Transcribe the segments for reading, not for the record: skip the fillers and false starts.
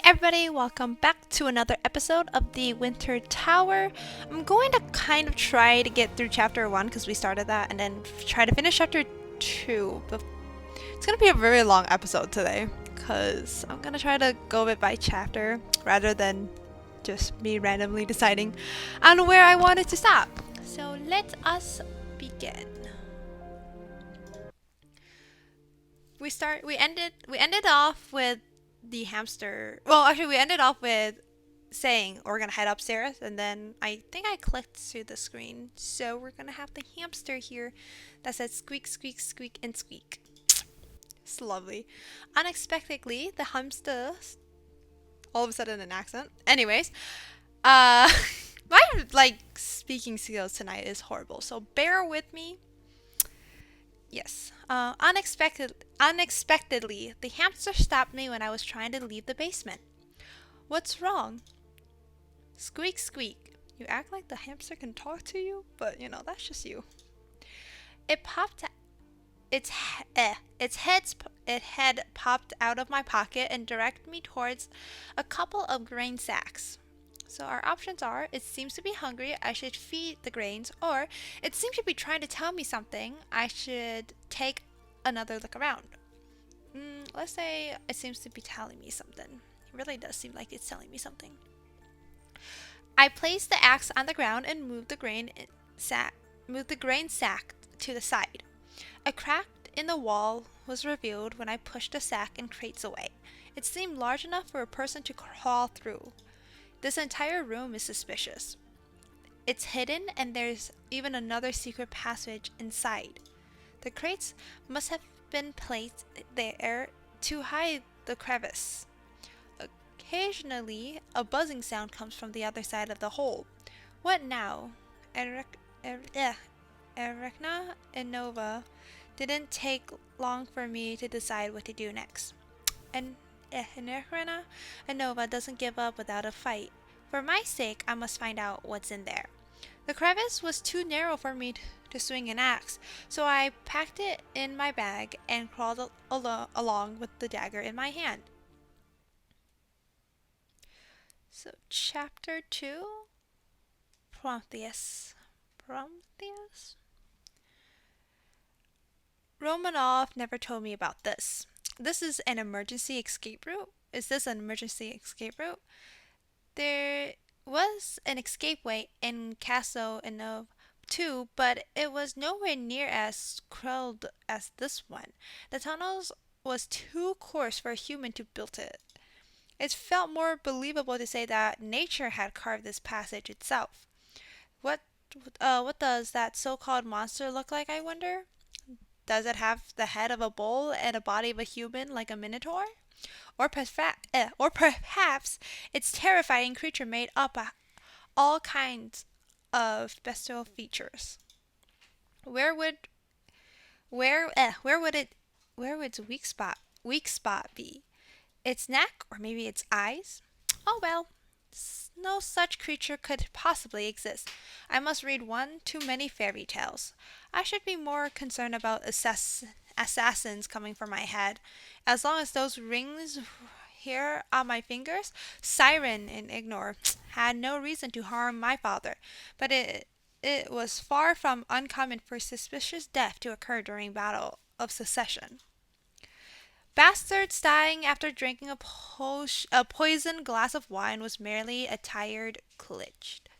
everybody, welcome back to another episode of the Winter Tower. I'm going to kind of try to get through chapter 1 because we started that and then try to finish chapter 2. But it's going to be a very long episode today because I'm going to try to go bit by chapter rather than just me randomly deciding on where I wanted to stop. So let us begin. We ended off with the hamster. Well, actually, we ended off with saying we're gonna head upstairs, and then I think I clicked to the screen, so we're gonna have the hamster here that says squeak, squeak, squeak, and squeak. It's lovely. Unexpectedly, the hamster all of a sudden an accent. Anyways, uh, my speaking skills tonight is horrible, so bear with me. Yes. Unexpectedly, the hamster stopped me when I was trying to leave the basement. What's wrong? Squeak, squeak. You act like the hamster can talk to you, but that's just you. It popped. Its head popped out of my pocket and directed me towards a couple of grain sacks. So our options are: it seems to be hungry, I should feed the grains, or it seems to be trying to tell me something, I should take another look around. Let's say it seems to be telling me something. It really does seem like it's telling me something. I placed the axe on the ground and moved the grain sack to the side. A crack in the wall was revealed when I pushed the sack and crates away. It seemed large enough for a person to crawl through. This entire room is suspicious. It's hidden, and there's even another secret passage inside. The crates must have been placed there to hide the crevice. Occasionally, a buzzing sound comes from the other side of the hole. What now? Erechna and Nova didn't take long for me to decide what to do next. And Erechna and Nova doesn't give up without a fight. For my sake, I must find out what's in there. The crevice was too narrow for me to swing an axe, so I packed it in my bag and crawled along with the dagger in my hand. So, chapter 2, Prometheus. Romanov never told me about this. This is an emergency escape route? Is this an emergency escape route? There was an escapeway in Castle Innov too, but it was nowhere near as crude as this one. The tunnels was too coarse for a human to build it. It felt more believable to say that nature had carved this passage itself. What what does that so-called monster look like, I wonder? Does it have the head of a bull and a body of a human like a minotaur? Or perhaps its terrifying creature made up all kinds of bestial features. Where would its weak spot be? Its neck, or maybe its eyes? Oh well, no such creature could possibly exist. I must read one too many fairy tales. I should be more concerned about assassins coming for my head. As long as those rings here on my fingers, Siren and Ignore had no reason to harm my father, but it was far from uncommon for suspicious death to occur during battle of secession. Bastards dying after drinking a poisoned glass of wine was merely a tired cliche.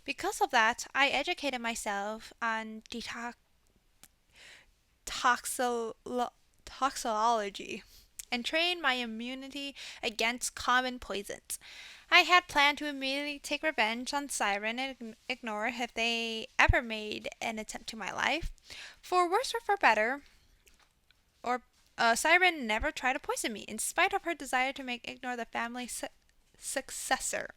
Because of that, I educated myself on toxology and trained my immunity against common poisons. I had planned to immediately take revenge on Siren and Ignore if they ever made an attempt to my life. For worse or for better, Siren never tried to poison me, in spite of her desire to make Ignore the family successor.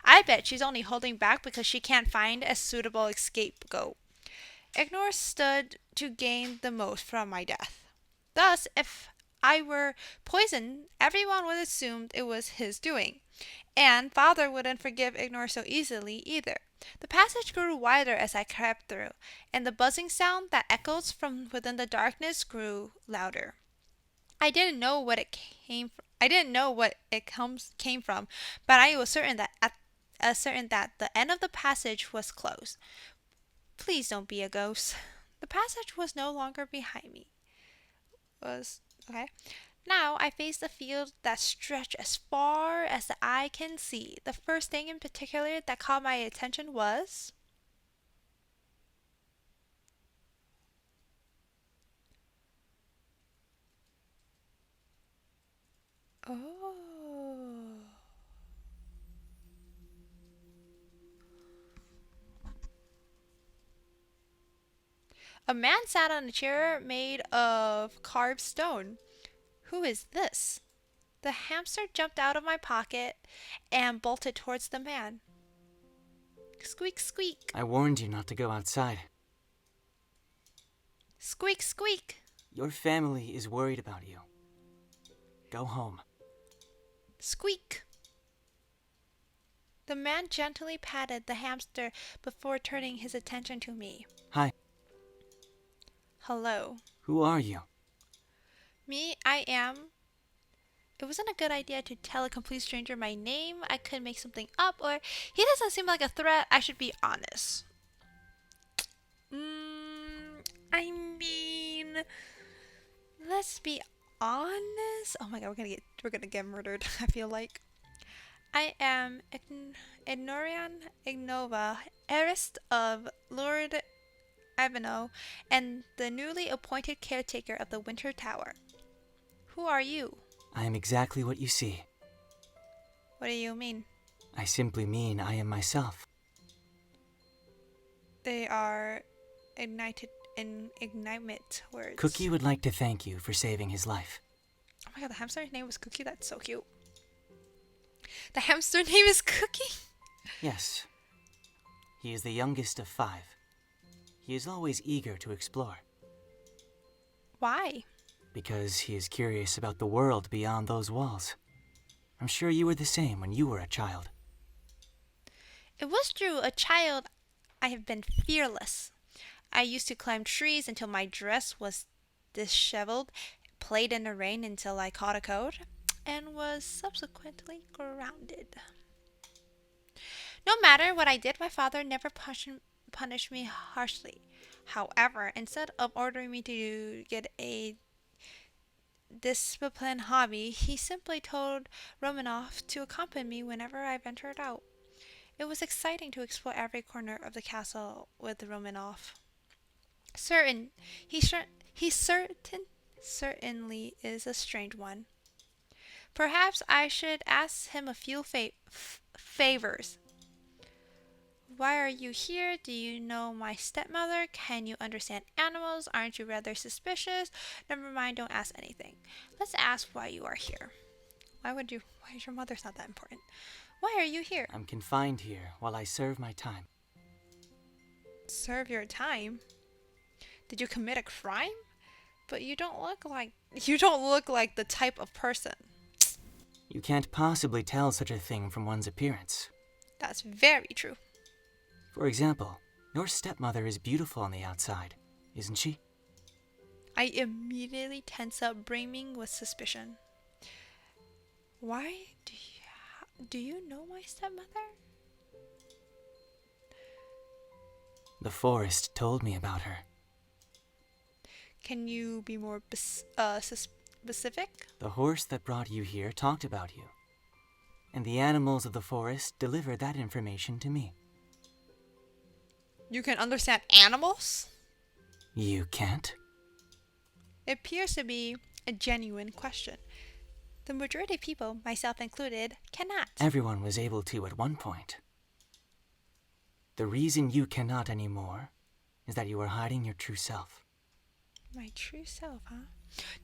I bet she's only holding back because she can't find a suitable scapegoat. Ignore stood to gain the most from my death. Thus, if I were poisoned, everyone would assume it was his doing, and father wouldn't forgive Ignore so easily either. The passage grew wider as I crept through, and the buzzing sound that echoes from within the darkness grew louder. I didn't know what it came from. I didn't know what it came from, but I was certain that the end of the passage was closed. Please don't be a ghost. The passage was no longer behind me. Was okay. Now I faced a field that stretched as far as the eye can see. The first thing in particular that caught my attention was oh. A man sat on a chair made of carved stone. Who is this? The hamster jumped out of my pocket and bolted towards the man. Squeak, squeak. I warned you not to go outside. Squeak, squeak. Your family is worried about you. Go home. Squeak. The man gently patted the hamster before turning his attention to me. Hi. Hello. Who are you? Me, I am. It wasn't a good idea to tell a complete stranger my name. I could make something up, or he doesn't seem like a threat. I should be honest. I mean, let's be honest. Oh my god, we're gonna get murdered. I feel like I am Ignorian Ignova, heiress of Lord Aveno, and the newly appointed caretaker of the Winter Tower. Who are you? I am exactly what you see. What do you mean? I simply mean I am myself. They are ignite words. Cookie would like to thank you for saving his life. Oh my god, the hamster's name was Cookie? That's so cute. The hamster name is Cookie? Yes. He is the youngest of 5. He is always eager to explore. Why? Because he is curious about the world beyond those walls. I'm sure you were the same when you were a child. It was true, a child. I have been fearless. I used to climb trees until my dress was disheveled, played in the rain until I caught a cold, and was subsequently grounded. No matter what I did, my father never punished me harshly. However, instead of ordering me to get a disciplined hobby, he simply told Romanoff to accompany me whenever I ventured out. It was exciting to explore every corner of the castle with Romanoff. Certain, he certainly is a strange one. Perhaps I should ask him a few favors. Why are you here? Do you know my stepmother? Can you understand animals? Aren't you rather suspicious? Never mind, don't ask anything. Let's ask why you are here. Why is your mother's not that important? Why are you here? I'm confined here while I serve my time. Serve your time? Did you commit a crime? But you don't look like the type of person. You can't possibly tell such a thing from one's appearance. That's very true. For example, your stepmother is beautiful on the outside, isn't she? I immediately tense up, brimming with suspicion. Why do you know my stepmother? The forest told me about her. Can you be more specific? The horse that brought you here talked about you, and the animals of the forest delivered that information to me. You can understand animals? You can't? It appears to be a genuine question. The majority of people, myself included, cannot. Everyone was able to at one point. The reason you cannot anymore is that you are hiding your true self. My true self, huh?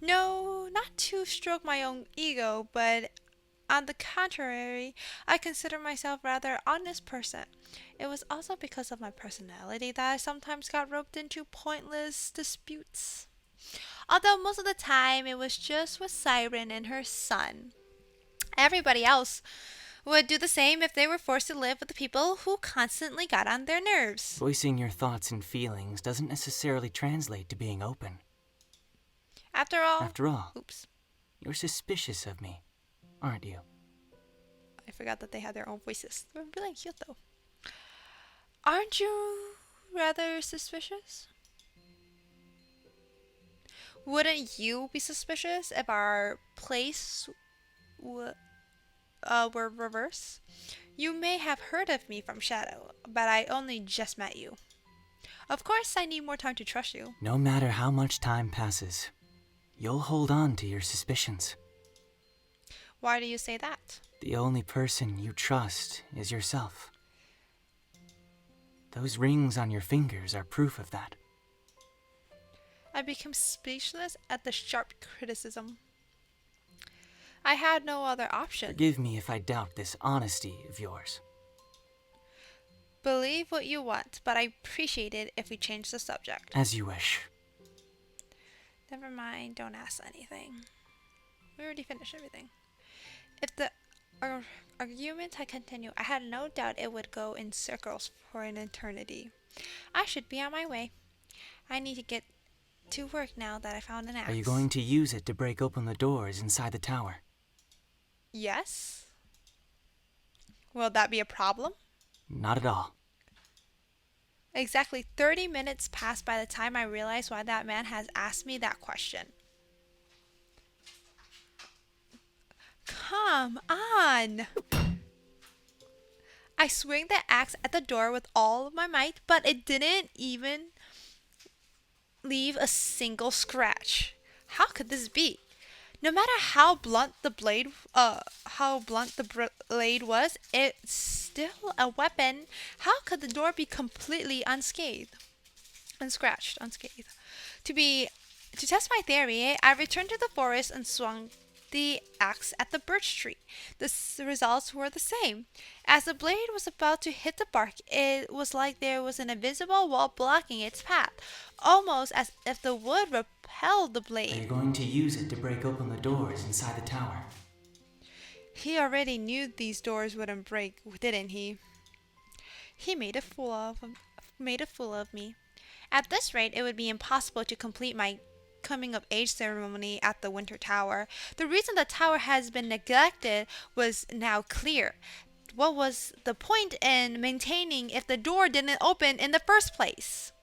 No, not to stroke my own ego, but on the contrary, I consider myself a rather honest person. It was also because of my personality that I sometimes got roped into pointless disputes. Although most of the time it was just with Siren and her son. Everybody else would do the same if they were forced to live with the people who constantly got on their nerves. Voicing your thoughts and feelings doesn't necessarily translate to being open. After all, oops. You're suspicious of me, aren't you? I forgot that they had their own voices. They're really cute though. Aren't you rather suspicious? Wouldn't you be suspicious if our place were reverse? You may have heard of me from Shadow, but I only just met you. Of course, I need more time to trust you. No matter how much time passes, you'll hold on to your suspicions. Why do you say that? The only person you trust is yourself. Those rings on your fingers are proof of that. I became speechless at the sharp criticism. I had no other option. Forgive me if I doubt this honesty of yours. Believe what you want, but I appreciate it if we change the subject. As you wish. Never mind, don't ask anything. We already finished everything. If the argument had continued, I had no doubt it would go in circles for an eternity. I should be on my way. I need to get to work now that I found an axe. Are you going to use it to break open the doors inside the tower? Yes. Will that be a problem? Not at all. Exactly 30 minutes passed by the time I realized why that man has asked me that question. Come on! I swing the axe at the door with all of my might, but it didn't even leave a single scratch. How could this be? No matter how blunt the blade was, it's still a weapon. How could the door be completely unscathed? Unscathed. To test my theory, I returned to the forest and swung the axe at the birch tree. The results were the same. As the blade was about to hit the bark, it was like there was an invisible wall blocking its path, almost as if the wood repelled the blade. Are you going to use it to break open the doors inside the tower? He already knew these doors wouldn't break, didn't he? He made a fool of me. At this rate, it would be impossible to complete my coming of age ceremony at the Winter Tower. The reason the tower has been neglected was now clear. What was the point in maintaining if the door didn't open in the first place?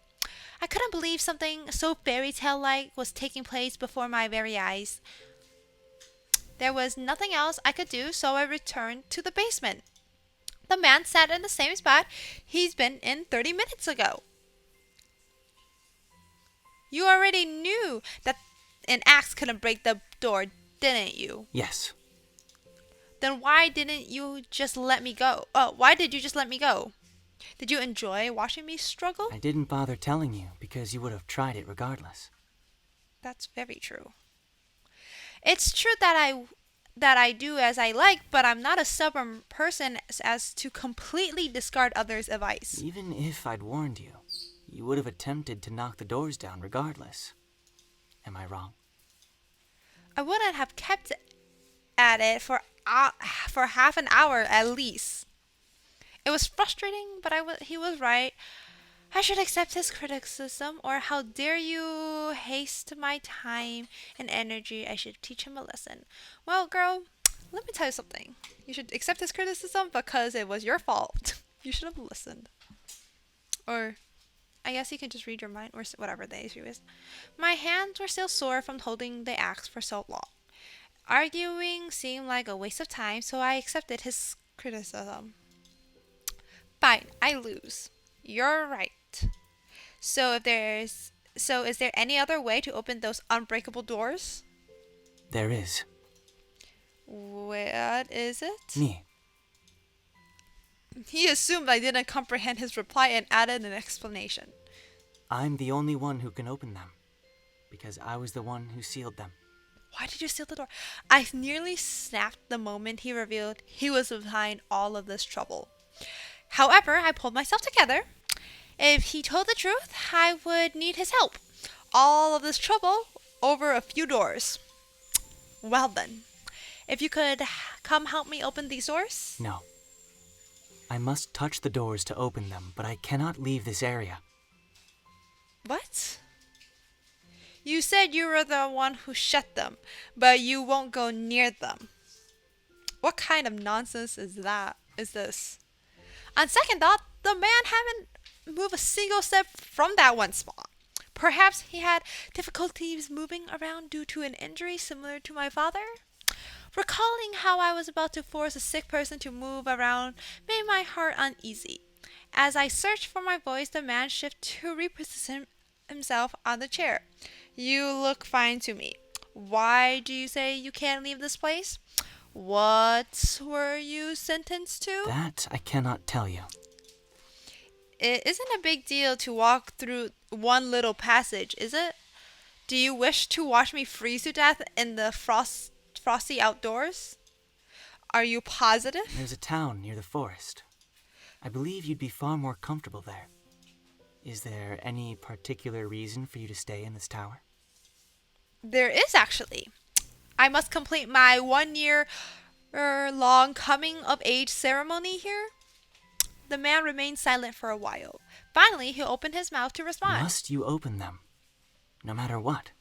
I couldn't believe something so fairy tale like was taking place before my very eyes. There was nothing else I could do, so I returned to the basement. The man sat in the same spot he's been in 30 minutes ago. You already knew that an axe couldn't break the door, didn't you? Yes. Then why didn't you just let me go? Why did you just let me go? Did you enjoy watching me struggle? I didn't bother telling you because you would have tried it regardless. That's very true. It's true that I do as I like, but I'm not a stubborn person as to completely discard others' advice. Even if I'd warned you, you would have attempted to knock the doors down regardless. Am I wrong? I wouldn't have kept at it for half an hour at least. It was frustrating, but he was right. I should accept his criticism, or how dare you haste my time and energy. I should teach him a lesson. Well, girl, let me tell you something. You should accept his criticism because it was your fault. You should have listened. Or I guess he can just read your mind, or whatever the issue is. My hands were still sore from holding the axe for so long. Arguing seemed like a waste of time, so I accepted his criticism. Fine, I lose. You're right. So is there any other way to open those unbreakable doors? There is. What is it? Me. He assumed I didn't comprehend his reply and added an explanation. I'm the only one who can open them, because I was the one who sealed them. Why did you seal the door? I nearly snapped the moment he revealed he was behind all of this trouble. However, I pulled myself together. If he told the truth, I would need his help. All of this trouble over a few doors. Well then, if you could come help me open these doors? No. I must touch the doors to open them, but I cannot leave this area. What? You said you were the one who shut them, but you won't go near them. What kind of nonsense is that? Is this? On second thought, the man haven't moved a single step from that one spot. Perhaps he had difficulties moving around due to an injury similar to my father? Recalling how I was about to force a sick person to move around made my heart uneasy. As I searched for my voice, the man shifted to reposition himself on the chair. You look fine to me. Why do you say you can't leave this place? What were you sentenced to? That I cannot tell you. It isn't a big deal to walk through one little passage, is it? Do you wish to watch me freeze to death in the frosty outdoors? Are you positive? There's a town near the forest. I believe you'd be far more comfortable there. Is there any particular reason for you to stay in this tower? There is actually. I must complete my 1 year long coming of age ceremony here. The man remained silent for a while. Finally, he opened his mouth to respond. Must you open them? No matter what?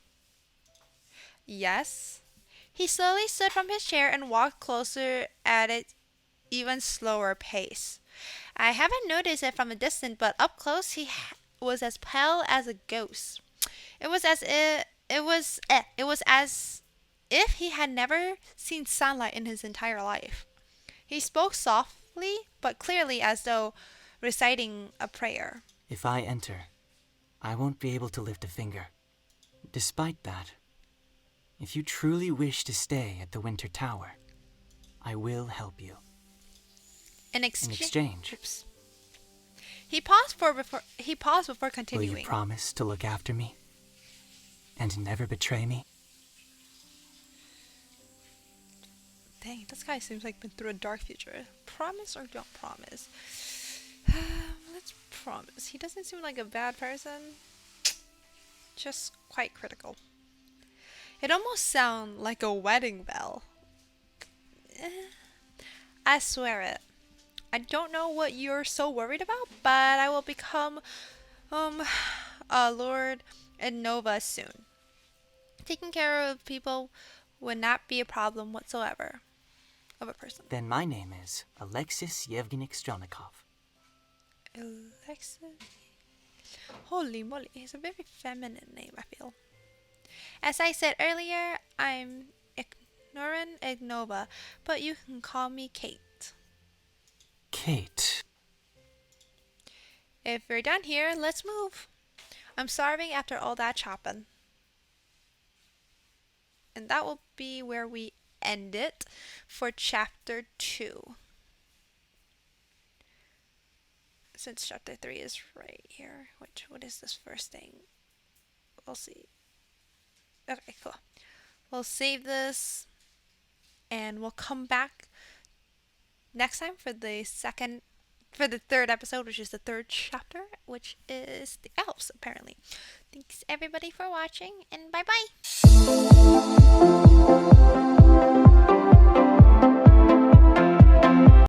Yes. He slowly stood from his chair and walked closer at an even slower pace. I haven't noticed it from a distance, but up close he was as pale as a ghost. It was as if he had never seen sunlight in his entire life. He spoke softly but clearly, as though reciting a prayer. If I enter, I won't be able to lift a finger. Despite that, if you truly wish to stay at the Winter Tower, I will help you. In In exchange, Oops. He paused before will continuing. you promise to look after me and never betray me? Dang, this guy seems like been through a dark future. Promise or don't promise? Let's promise. He doesn't seem like a bad person. Just quite critical. It almost sounds like a wedding bell. I swear it. I don't know what you're so worried about, but I will become, Lord and Nova soon. Taking care of people would not be a problem whatsoever of a person. Then my name is Alexis Yevgenyk Strelnikov. Alexis? Holy moly, it's a very feminine name, I feel. As I said earlier, I'm Ignorant Ignova, but you can call me Kate. Kate. If we're done here, let's move. I'm starving after all that chopping. And that will be where we end it for chapter 2. Since chapter 3 is right here. What is this first thing? We'll see. Okay, cool. We'll save this and we'll come back next time for the third episode, which is the third chapter, which is the elves, apparently. Thanks everybody for watching, and bye bye.